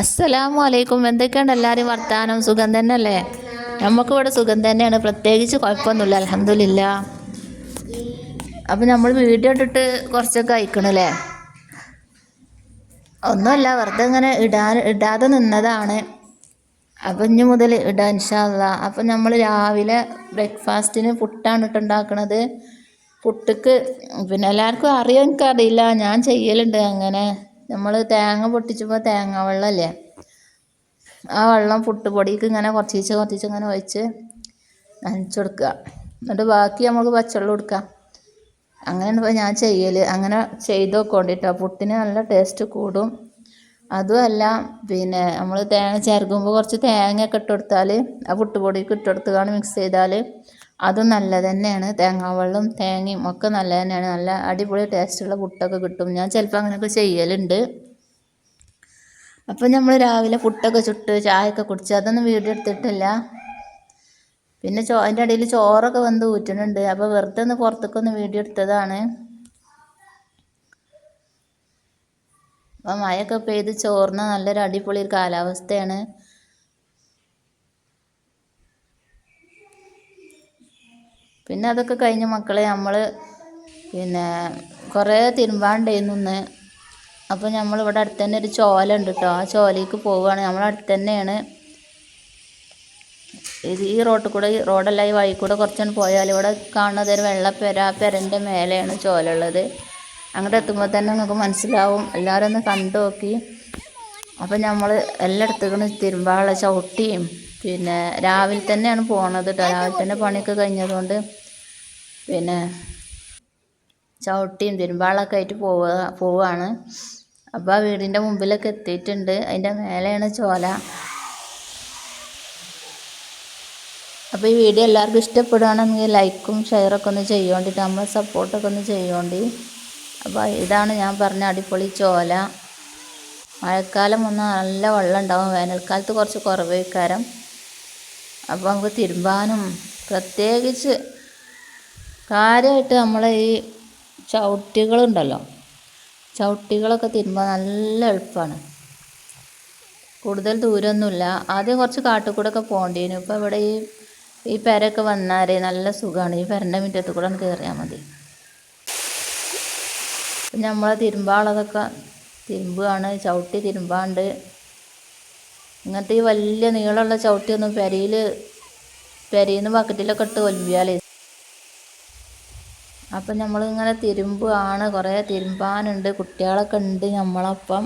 അസ്സലാമു അലൈക്കും. എന്തൊക്കെയുണ്ട് എല്ലാവരും വർത്താനം? സുഖം തന്നെയല്ലേ? നമുക്കിവിടെ സുഖം തന്നെയാണ്, പ്രത്യേകിച്ച് കുഴപ്പമൊന്നുമില്ല, അൽഹംദുലില്ലാ. അപ്പം നമ്മൾ വീഡിയോ ഇട്ടിട്ട് കുറച്ചൊക്കെ അയക്കണല്ലേ? ഒന്നുമല്ല, വെറുതെ ഇങ്ങനെ ഇടാതെ നിന്നതാണ്. അപ്പം ഇനി മുതൽ ഇടാം ഇൻഷാ അള്ളാ. അപ്പം നമ്മൾ രാവിലെ ബ്രേക്ക്ഫാസ്റ്റിന് പുട്ടാണ് ഇട്ടുണ്ടാക്കണത്. പുട്ടുക്ക് പിന്നെ എല്ലാവർക്കും അറിയാൻ എനിക്കറിയില്ല, ഞാൻ ചെയ്യലുണ്ട് അങ്ങനെ. നമ്മൾ തേങ്ങ പൊട്ടിച്ചപ്പോൾ തേങ്ങ വെള്ളമല്ലേ, ആ വെള്ളം പുട്ടുപൊടിക്ക് ഇങ്ങനെ കുറച്ച് ഇങ്ങനെ ഒഴിച്ച് നനച്ച് കൊടുക്കുക. എന്നിട്ട് ബാക്കി നമുക്ക് പച്ചവെള്ളം കൊടുക്കാം. അങ്ങനെയാണ് ഇപ്പോൾ ഞാൻ ചെയ്യൽ. അങ്ങനെ ചെയ്ത് നോക്കൊണ്ടിട്ടോ, പുട്ടിന് നല്ല ടേസ്റ്റ് കൂടും. അതുമല്ല, പിന്നെ നമ്മൾ തേങ്ങ ചേർക്കുമ്പോൾ കുറച്ച് തേങ്ങയൊക്കെ ഇട്ട് കൊടുത്താൽ, ആ പുട്ടുപൊടിക്ക് ഇട്ട് കൊടുത്തുകൊണ്ട് മിക്സ് ചെയ്താൽ അതും നല്ലത് തന്നെയാണ്. തേങ്ങാവെള്ളം തേങ്ങയും ഒക്കെ നല്ലത് തന്നെയാണ്. നല്ല അടിപൊളി ടേസ്റ്റുള്ള പുട്ടൊക്കെ കിട്ടും. ഞാൻ ചിലപ്പോൾ അങ്ങനെയൊക്കെ ചെയ്യലുണ്ട്. അപ്പം നമ്മൾ രാവിലെ പുട്ടൊക്കെ ചുട്ട് ചായയൊക്കെ കുടിച്ച് അതൊന്നും വീഡിയോ എടുത്തിട്ടില്ല. പിന്നെ അതിൻ്റെ ഇടയിൽ ചോറൊക്കെ വന്ന് ഊറ്റുന്നുണ്ട്. അപ്പോൾ വെറുതെ ഒന്ന് പുറത്തേക്കൊന്ന് വീഡിയോ എടുത്തതാണ്. അപ്പം മഴയൊക്കെ പെയ്ത് ചോറിന് നല്ലൊരു അടിപൊളി ഒരു കാലാവസ്ഥയാണ്. പിന്നെ അതൊക്കെ കഴിഞ്ഞ് മക്കളെ നമ്മൾ പിന്നെ കുറേ തിരുമ്പാണ്ടായിരുന്നു. അപ്പോൾ നമ്മളിവിടെ അടുത്ത് തന്നെ ഒരു ചോല ഉണ്ട് കേട്ടോ, ആ ചോലയ്ക്ക് പോവുകയാണ്. നമ്മളടുത്ത് തന്നെയാണ്. ഈ റോട്ടിൽ കൂടെ, റോഡല്ല, ഈ വഴി കൂടെ കുറച്ചാണ് പോയാൽ ഇവിടെ കാണുന്നത് ഒരു വെള്ളപ്പെര. ആ പെരൻ്റെ മേലെയാണ് ചോല ഉള്ളത്. അങ്ങോട്ട് എത്തുമ്പോൾ തന്നെ നിങ്ങൾക്ക് മനസ്സിലാവും. എല്ലാവരും ഒന്ന് കണ്ടു നോക്കി. അപ്പം നമ്മൾ എല്ലായിടത്തേക്കും തിരുമ്പാനുള്ള ചവിട്ടിയും പിന്നെ രാവിലെ തന്നെയാണ് പോണത് കേട്ടോ. രാവിലെ തന്നെ പണിയൊക്കെ കഴിഞ്ഞതുകൊണ്ട് പിന്നെ ചവിട്ടിയും തിരുമ്പാളൊക്കെ ആയിട്ട് പോവുകയാണ്. അപ്പോൾ ആ വീടിൻ്റെ മുമ്പിലൊക്കെ എത്തിയിട്ടുണ്ട്. അതിൻ്റെ മേലെയാണ് ചോല. അപ്പോൾ ഈ വീഡിയോ എല്ലാവർക്കും ഇഷ്ടപ്പെടുകയാണെങ്കിൽ ലൈക്കും ഷെയറൊക്കെ ഒന്ന് ചെയ്യോണ്ടിട്ട്, നമ്മളെ സപ്പോർട്ടൊക്കെ ഒന്ന് ചെയ്യോണ്ടി. അപ്പോൾ ഇതാണ് ഞാൻ പറഞ്ഞ അടിപൊളി ചോല. മഴക്കാലം വന്നാൽ നല്ല വെള്ളം ഉണ്ടാവും, വേനൽക്കാലത്ത് കുറച്ച് കുറവേക്കാരം. അപ്പോൾ നമുക്ക് തിരുമ്പാനും പ്രത്യേകിച്ച് കാര്യമായിട്ട് നമ്മളെ ഈ ചവിട്ടികളുണ്ടല്ലോ, ചവിട്ടികളൊക്കെ തിരുമ്പാൻ നല്ല എളുപ്പമാണ്. കൂടുതൽ ദൂരമൊന്നുമില്ല. ആദ്യം കുറച്ച് കാട്ടിൽക്കൂടെയൊക്കെ പോകേണ്ടിയിരുന്നു. ഇപ്പോൾ ഇവിടെ ഈ പെരയൊക്കെ വന്നാൽ നല്ല സുഖമാണ്. ഈ പെരൻ്റെ മുറ്റത്ത് കൂടെ ഒന്ന് കയറിയാൽ മതി. നമ്മളെ തിരുമ്പാളതൊക്കെ തിരുമ്പുകയാണ്. ചവിട്ടി തിരുമ്പാണ്ട്. ഇങ്ങനത്തെ ഈ വലിയ നീളമുള്ള ചവിട്ടിയൊന്നും പെരയിന്ന് ബക്കറ്റിലൊക്കെ ഇട്ട് ഒലിമ്പിയാലേ. അപ്പം നമ്മളിങ്ങനെ തിരുമ്പുകയാണ്. കുറേ തിരുമ്പാനുണ്ട്, കുട്ടികളൊക്കെ ഉണ്ട് നമ്മളപ്പം.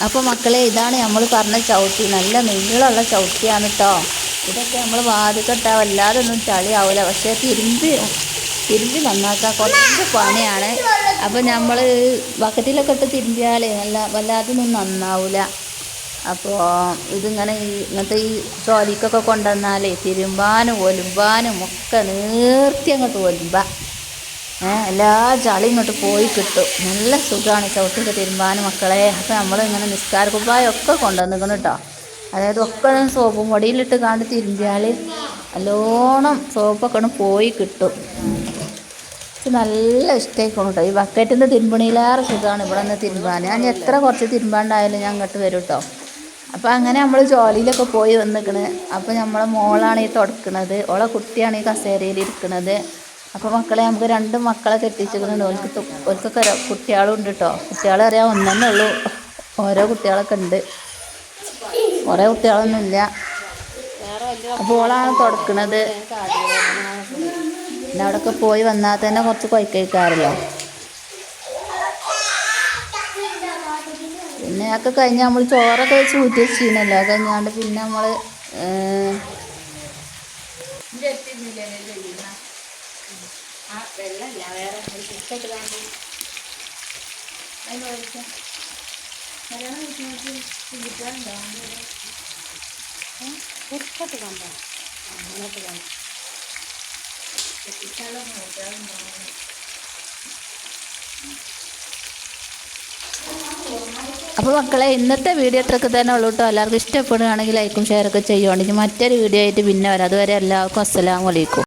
അപ്പോൾ മക്കളെ, ഇതാണ് നമ്മൾ പറഞ്ഞ ചവിട്ടി. നല്ല നീളമുള്ള ചവിട്ടിയാണ് കേട്ടോ. ഇതൊക്കെ നമ്മൾ വാതിക്കട്ടാൽ വല്ലാതെ ഒന്നും ചളിയാവില്ല. പക്ഷേ തിരുമ്പി നന്നാക്കാൻ കുറച്ച് പണിയാണ്. അപ്പോൾ നമ്മൾ ബക്കറ്റിലൊക്കെ ഇട്ട് തിരുമ്പിയാലേ വല്ലാതൊന്നും നന്നാവില്ല. അപ്പോൾ ഇതിങ്ങനെ ഇങ്ങനത്തെ ഈ ചോലിക്കൊക്കെ കൊണ്ടുവന്നാലേ തിരുമ്പാനും ഒലുമ്പാനും ഒക്കെ നേർത്തി അങ്ങോട്ട് ഒലുമ്പാം. എല്ലാ ചളിയും ഇങ്ങോട്ട് പോയി കിട്ടും. നല്ല സുഖമാണ് ചവിട്ടിയൊക്കെ തിരുമ്പാനും മക്കളെ. അപ്പോൾ നമ്മൾ ഇങ്ങനെ നിസ്കാരക്കുപ്പായൊക്കെ കൊണ്ടുവന്നിരിക്കണം കേട്ടോ. അതായത് ഒക്കെ സോപ്പും പൊടിയിലിട്ട് കാണ്ട് തിരുമ്പിയാൽ നല്ലോണം സോപ്പൊക്കെ പോയി കിട്ടും. നല്ല ഇഷ്ടമായിക്കോണം കേട്ടോ. ഈ ബക്കറ്റിൽ നിന്ന് തിരുമ്പണിയിലേറെ സുഖമാണ് ഇവിടെ നിന്ന് തിരുമ്പാൻ. ഞാൻ എത്ര കുറച്ച് തിരുമ്പാണ്ടായാലും ഞാൻ ഇങ്ങോട്ട് വരും കേട്ടോ. അപ്പോൾ അങ്ങനെ നമ്മൾ ജോലിയിലൊക്കെ പോയി വന്നിക്കണ്. അപ്പോൾ നമ്മളെ മോളാണ് ഈ തുടക്കണത്, ഓളെ കുട്ടിയാണ് ഈ കസേരയിൽ ഇരിക്കുന്നത്. അപ്പോൾ മക്കളെ, നമുക്ക് 2 മക്കളെ കെട്ടിച്ചിട്ടുണ്ട്. ഓൽക്കൊക്കെ കുട്ടികളും ഉണ്ട് കേട്ടോ. കുട്ടികൾ അറിയാൻ ഒന്നെണ്ണേ ഉള്ളൂ. ഓരോ കുട്ടികളൊക്കെ ഉണ്ട്, കുറേ കുട്ടികളൊന്നുമില്ല. അപ്പോൾ ഓളാണ് തുടക്കണത്. പിന്നെ അവിടെയൊക്കെ പോയി വന്നാൽ തന്നെ കുറച്ച് കൊയ്ക്കാറില്ലോ. ഒക്കെ കഴിഞ്ഞ് നമ്മൾ ചോറൊക്കെ വെച്ച് ഊറ്റി വെച്ചിരുന്നല്ലോ. അത് കഴിഞ്ഞാണ്ട് പിന്നെ നമ്മൾ അപ്പോൾ മക്കളെ, ഇന്നത്തെ വീഡിയോ ഇത്രയൊക്കെ തന്നെ ഉള്ളൂ കേട്ടോ. എല്ലാവർക്കും ഇഷ്ടപ്പെടുകയാണെങ്കിൽ ലൈക്കും ഷെയറൊക്കെ ചെയ്യുവാണെങ്കിൽ മറ്റൊരു വീഡിയോ ആയിട്ട് പിന്നെ വരാം. അതുവരെ എല്ലാവർക്കും അസ്സലാമു അലൈക്കും.